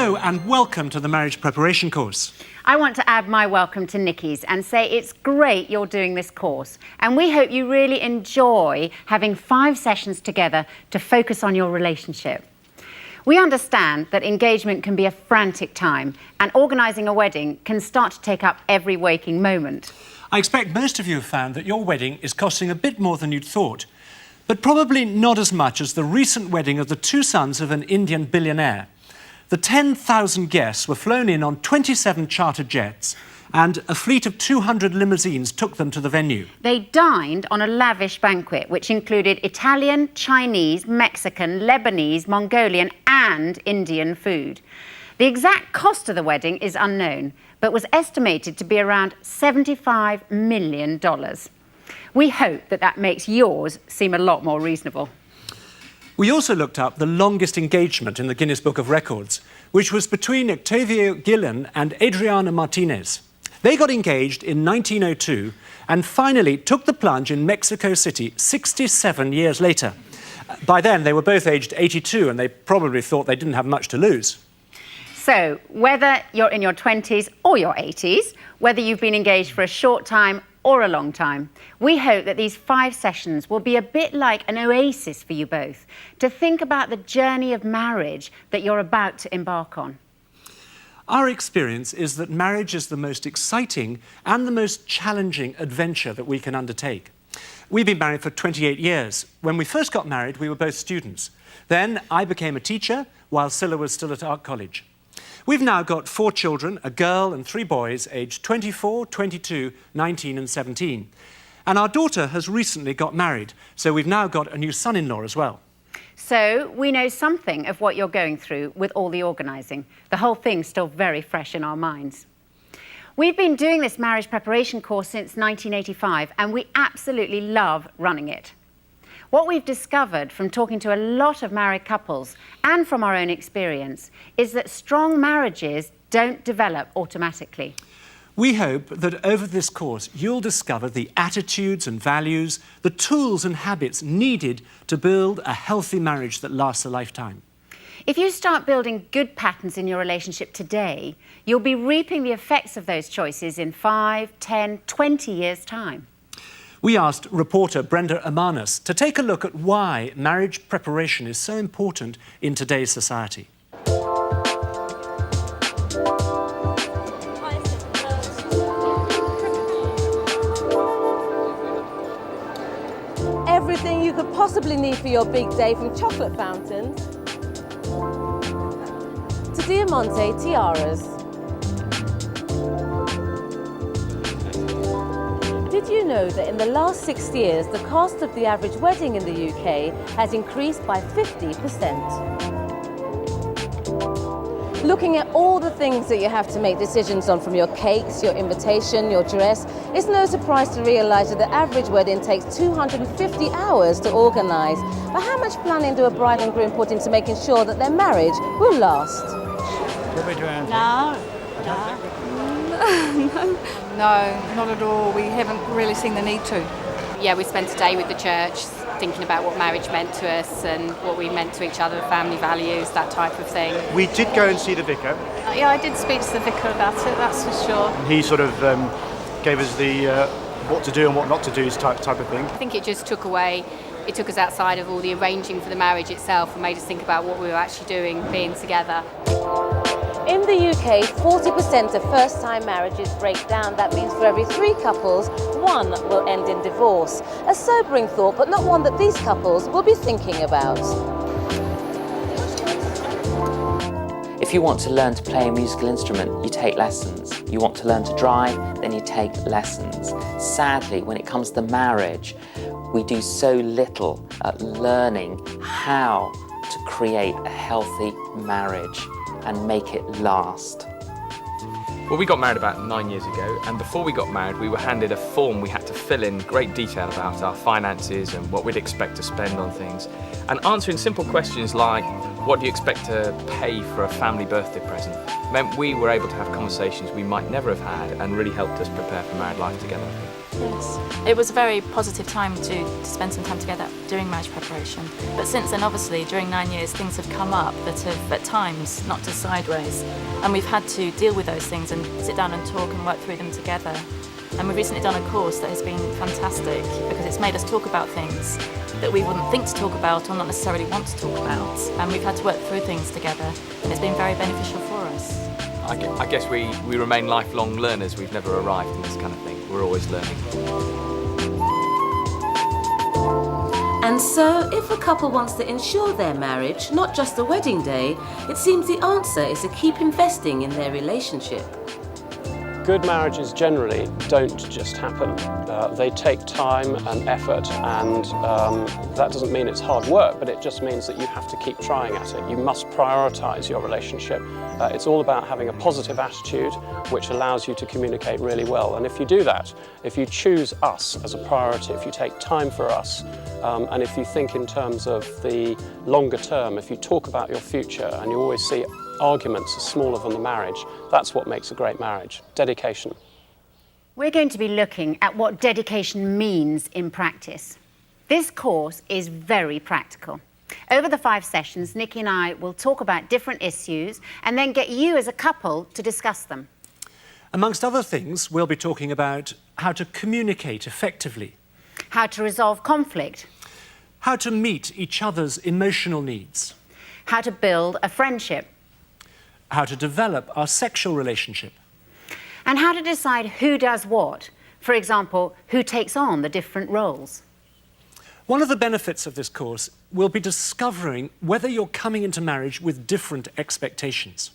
Hello and welcome to the marriage preparation course. I want to add my welcome to Nikki's and say it's great you're doing this course, and we hope you really enjoy having 5 sessions together to focus on your relationship. We understand that engagement can be a frantic time, and organising a wedding can start to take up every waking moment. I expect most of you have found that your wedding is costing a bit more than you'd thought, but probably not as much as the recent wedding of the 2 sons of an Indian billionaire. The 10,000 guests were flown in on 27 chartered jets, and a fleet of 200 limousines took them to the venue. They dined on a lavish banquet, which included Italian, Chinese, Mexican, Lebanese, Mongolian and Indian food. The exact cost of the wedding is unknown, but was estimated to be around $75 million. We hope that that makes yours seem a lot more reasonable. We also looked up the longest engagement in the Guinness Book of Records, which was between Octavio Gillen and Adriana Martinez. They got engaged in 1902 and finally took the plunge in Mexico City 67 years later. By then, they were both aged 82 and they probably thought they didn't have much to lose. So, whether you're in your 20s or your 80s, whether you've been engaged for a short time or a long time, we hope that these 5 sessions will be a bit like an oasis for you both to think about the journey of marriage that you're about to embark on. Our experience is that marriage is the most exciting and the most challenging adventure that we can undertake. We've been married for 28 years. When we first got married, we were both students. Then I became a teacher while Scilla was still at art college. We've now got 4 children, a girl and 3 boys, aged 24, 22, 19 and 17. And our daughter has recently got married, so we've now got a new son-in-law as well. So we know something of what you're going through with all the organising. The whole thing's still very fresh in our minds. We've been doing this marriage preparation course since 1985, and we absolutely love running it. What we've discovered from talking to a lot of married couples and from our own experience is that strong marriages don't develop automatically. We hope that over this course you'll discover the attitudes and values, the tools and habits needed to build a healthy marriage that lasts a lifetime. If you start building good patterns in your relationship today, you'll be reaping the effects of those choices in 5, 10, 20 years' time. We asked reporter Brenda Amanis to take a look at why marriage preparation is so important in today's society. Everything you could possibly need for your big day, from chocolate fountains to diamante tiaras. Did you know that in the last 6 years, the cost of the average wedding in the UK has increased by 50%? Looking at all the things that you have to make decisions on, from your cakes, your invitation, your dress, it's no surprise to realise that the average wedding takes 250 hours to organise. But how much planning do a bride and groom put into making sure that their marriage will last? No, not at all. We haven't really seen the need to. Yeah, we spent a day with the church thinking about what marriage meant to us and what we meant to each other, family values, that type of thing. We did go and see the vicar. Yeah, I did speak to the vicar about it, that's for sure. And he sort of gave us the what to do and what not to do type of thing. I think it just took us outside of all the arranging for the marriage itself and made us think about what we were actually doing, being together. In the UK, 40% of first-time marriages break down. That means for every 3 couples, 1 will end in divorce. A sobering thought, but not one that these couples will be thinking about. If you want to learn to play a musical instrument, you take lessons. You want to learn to drive, then you take lessons. Sadly, when it comes to marriage, we do so little at learning how to create a healthy marriage and make it last. Well, we got married about 9 years ago, and before we got married, we were handed a form we had to fill in great detail about our finances and what we'd expect to spend on things. And answering simple questions like, what do you expect to pay for a family birthday present, meant we were able to have conversations we might never have had and really helped us prepare for married life together. Yes. It was a very positive time to spend some time together during marriage preparation. But since then, obviously, during 9 years, things have come up that have, at times, knocked us sideways. And we've had to deal with those things and sit down and talk and work through them together. And we've recently done a course that has been fantastic because it's made us talk about things that we wouldn't think to talk about or not necessarily want to talk about. And we've had to work through things together, and it's been very beneficial for us. I guess we remain lifelong learners. We've never arrived in this kind of thing. We're always learning. And so, if a couple wants to ensure their marriage, not just the wedding day, it seems the answer is to keep investing in their relationship. Good marriages generally don't just happen. They take time and effort, and that doesn't mean it's hard work, but it just means that you have to keep trying at it. You must prioritise your relationship. It's all about having a positive attitude which allows you to communicate really well. And if you do that, if you choose us as a priority, if you take time for us, and if you think in terms of the longer term, if you talk about your future and you always see arguments are smaller than the marriage, that's what makes a great marriage. Dedication. We're going to be looking at what dedication means in practice. This course is very practical. Over the 5 sessions, Nikki and I will talk about different issues and then get you as a couple to discuss them. Amongst other things, we'll be talking about how to communicate effectively, how to resolve conflict, how to meet each other's emotional needs, how to build a friendship, how to develop our sexual relationship, and how to decide who does what. For example, who takes on the different roles. One of the benefits of this course will be discovering whether you're coming into marriage with different expectations.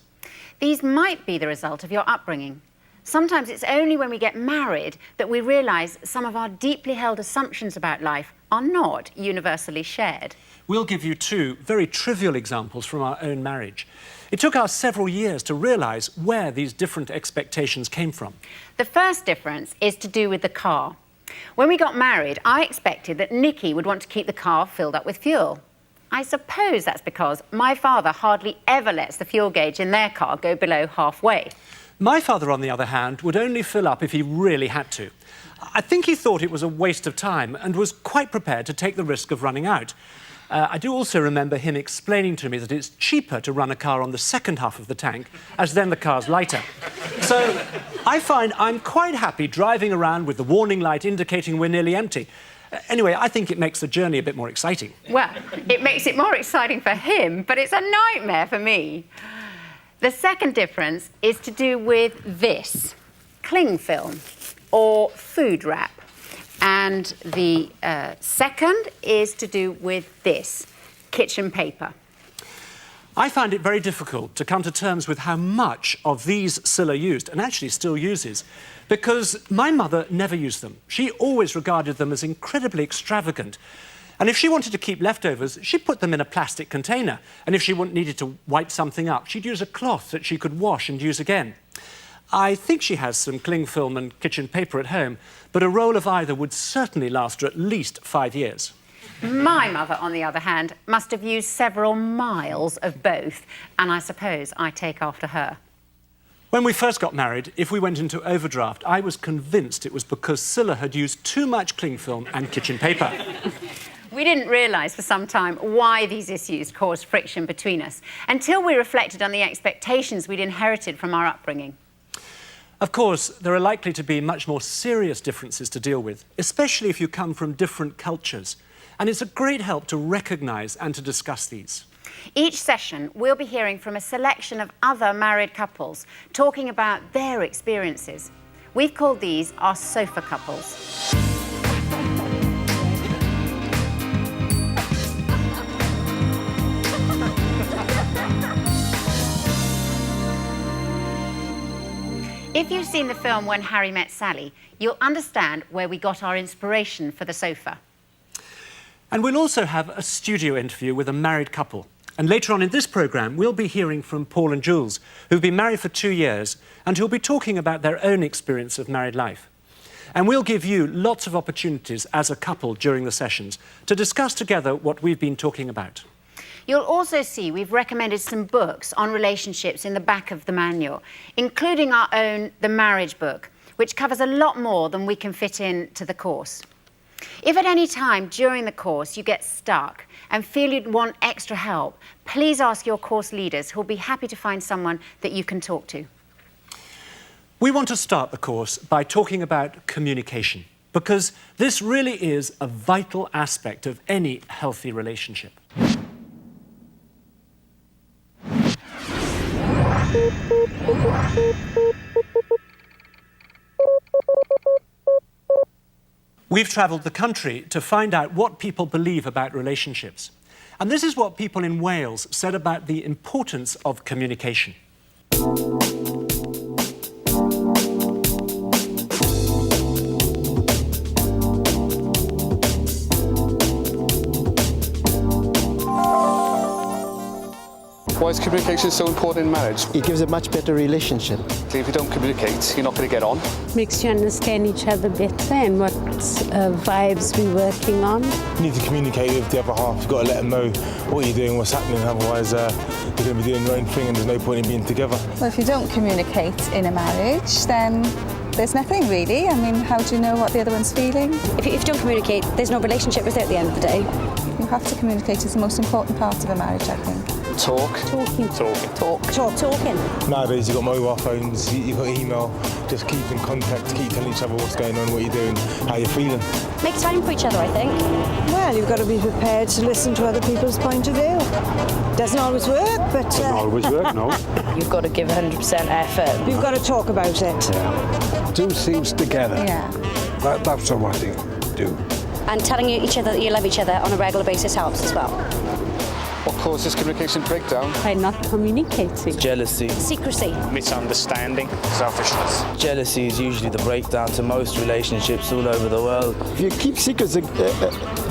These might be the result of your upbringing. Sometimes it's only when we get married that we realise some of our deeply held assumptions about life are not universally shared. We'll give you 2 very trivial examples from our own marriage. It took us several years to realise where these different expectations came from. The first difference is to do with the car. When we got married, I expected that Nikki would want to keep the car filled up with fuel. I suppose that's because my father hardly ever lets the fuel gauge in their car go below halfway. My father, on the other hand, would only fill up if he really had to. I think he thought it was a waste of time and was quite prepared to take the risk of running out. I do also remember him explaining to me that it's cheaper to run a car on the second half of the tank, as then the car's lighter. So I find I'm quite happy driving around with the warning light indicating we're nearly empty. Anyway, I think it makes the journey a bit more exciting. Well, it makes it more exciting for him, but it's a nightmare for me. The second difference is to do with this, cling film or food wrap. And the second is to do with this, kitchen paper. I find it very difficult to come to terms with how much of these Scylla used, and actually still uses, because my mother never used them. She always regarded them as incredibly extravagant. And if she wanted to keep leftovers, she'd put them in a plastic container. And if she needed to wipe something up, she'd use a cloth that she could wash and use again. I think she has some cling film and kitchen paper at home, but a roll of either would certainly last her at least 5 years. My mother, on the other hand, must have used several miles of both, and I suppose I take after her. When we first got married, if we went into overdraft, I was convinced it was because Scylla had used too much cling film and kitchen paper. We didn't realise for some time why these issues caused friction between us, until we reflected on the expectations we'd inherited from our upbringing. Of course, there are likely to be much more serious differences to deal with, especially if you come from different cultures. And it's a great help to recognise and to discuss these. Each session, we'll be hearing from a selection of other married couples, talking about their experiences. We've called these our sofa couples. If you've seen the film When Harry Met Sally, you'll understand where we got our inspiration for the sofa. And we'll also have a studio interview with a married couple. And later on in this programme, we'll be hearing from Paul and Jules, who've been married for 2 years and who'll be talking about their own experience of married life. And we'll give you lots of opportunities as a couple during the sessions to discuss together what we've been talking about. You'll also see we've recommended some books on relationships in the back of the manual, including our own The Marriage book, which covers a lot more than we can fit into the course. If at any time during the course you get stuck and feel you'd want extra help, please ask your course leaders, who'll be happy to find someone that you can talk to. We want to start the course by talking about communication, because this really is a vital aspect of any healthy relationship. We've travelled the country to find out what people believe about relationships. And this is what people in Wales said about the importance of communication. Why is communication so important in marriage? It gives a much better relationship. If you don't communicate, you're not going to get on. Makes you understand each other better and what vibes we're working on. You need to communicate with the other half. You've got to let them know what you're doing, what's happening, otherwise you're going to be doing your own thing and there's no point in being together. Well, if you don't communicate in a marriage, then there's nothing really. I mean, how do you know what the other one's feeling? If you don't communicate, there's no relationship, is there, at the end of the day? You have to communicate. It's the most important part of a marriage, I think. Talk. Talking. Talking. Nowadays you've got mobile phones, you've got email, just keep in contact, keep telling each other what's going on, what you're doing, how you're feeling. Make time for each other, I think. Well, you've got to be prepared to listen to other people's point of view. Doesn't always work, but... Doesn't always work, no. You've got to give 100% effort. You've got to talk about it. Yeah. Do things together. Yeah. That's what I think, do. And telling each other that you love each other on a regular basis helps as well. What causes communication breakdown? By not communicating. Jealousy. Secrecy. Misunderstanding. Selfishness. Jealousy is usually the breakdown to most relationships all over the world. If you keep secrets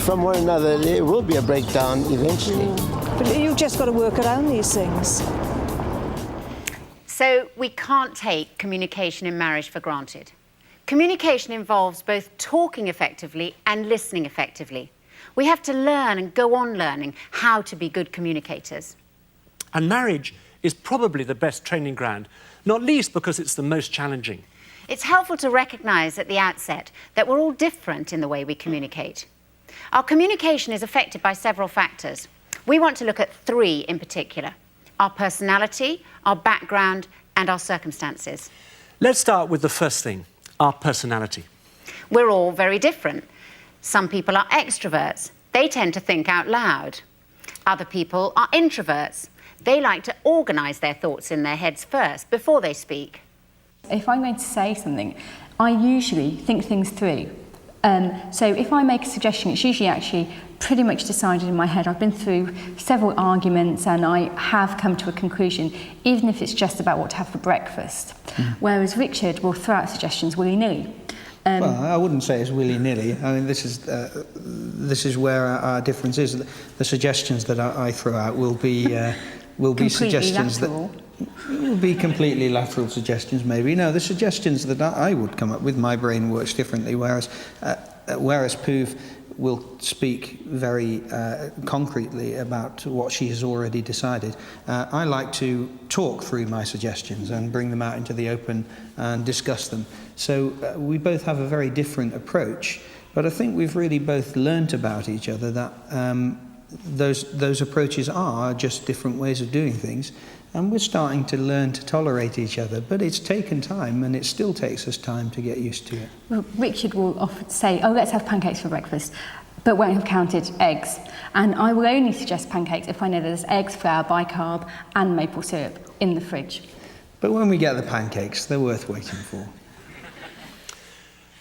from one another, there will be a breakdown eventually. But you've just got to work around these things. So we can't take communication in marriage for granted. Communication involves both talking effectively and listening effectively. We have to learn and go on learning how to be good communicators. And marriage is probably the best training ground, not least because it's the most challenging. It's helpful to recognise at the outset that we're all different in the way we communicate. Our communication is affected by several factors. We want to look at three in particular: our personality, our background, and our circumstances. Let's start with the first thing, our personality. We're all very different. Some people are extroverts. They tend to think out loud. Other people are introverts. They like to organise their thoughts in their heads first before they speak. If I'm going to say something, I usually think things through. So if I make a suggestion, it's usually actually pretty much decided in my head. I've been through several arguments and I have come to a conclusion, even if it's just about what to have for breakfast. Whereas Richard will throw out suggestions willy-nilly. Well, I wouldn't say it's willy-nilly. I mean, this is where our difference is. The suggestions that I throw out will be suggestions lateral. that will be completely lateral suggestions. Maybe no, the suggestions that I would come up with, my brain works differently. Whereas Poof will speak very concretely about what she has already decided. I like to talk through my suggestions and bring them out into the open and discuss them. So we both have a very different approach, but I think we've really both learnt about each other that those approaches are just different ways of doing things, and we're starting to learn to tolerate each other, but it's taken time and it still takes us time to get used to it. Well, Richard will often say, oh, let's have pancakes for breakfast, but won't have counted eggs. And I will only suggest pancakes if I know there's eggs, flour, bicarb and maple syrup in the fridge. But when we get the pancakes, they're worth waiting for.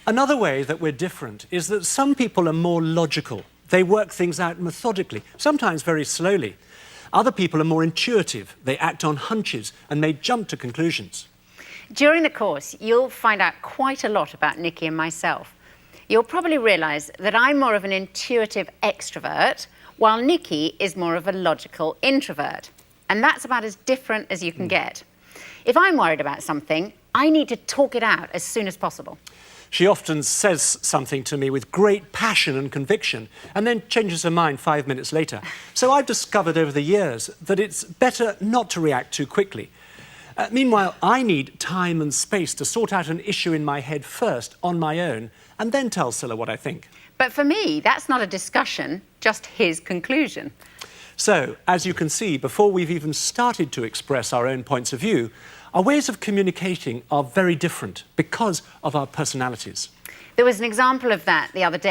Another way that we're different is that some people are more logical. They work things out methodically, sometimes very slowly. Other people are more intuitive. They act on hunches and may jump to conclusions. During the course, you'll find out quite a lot about Nikki and myself. You'll probably realise that I'm more of an intuitive extrovert, while Nikki is more of a logical introvert. And that's about as different as you can get. If I'm worried about something, I need to talk it out as soon as possible. She often says something to me with great passion and conviction and then changes her mind 5 minutes later. So I've discovered over the years that it's better not to react too quickly. Meanwhile, I need time and space to sort out an issue in my head first on my own and then tell Scilla what I think. But for me, that's not a discussion, just his conclusion. So, as you can see, before we've even started to express our own points of view, our ways of communicating are very different because of our personalities. There was an example of that the other day.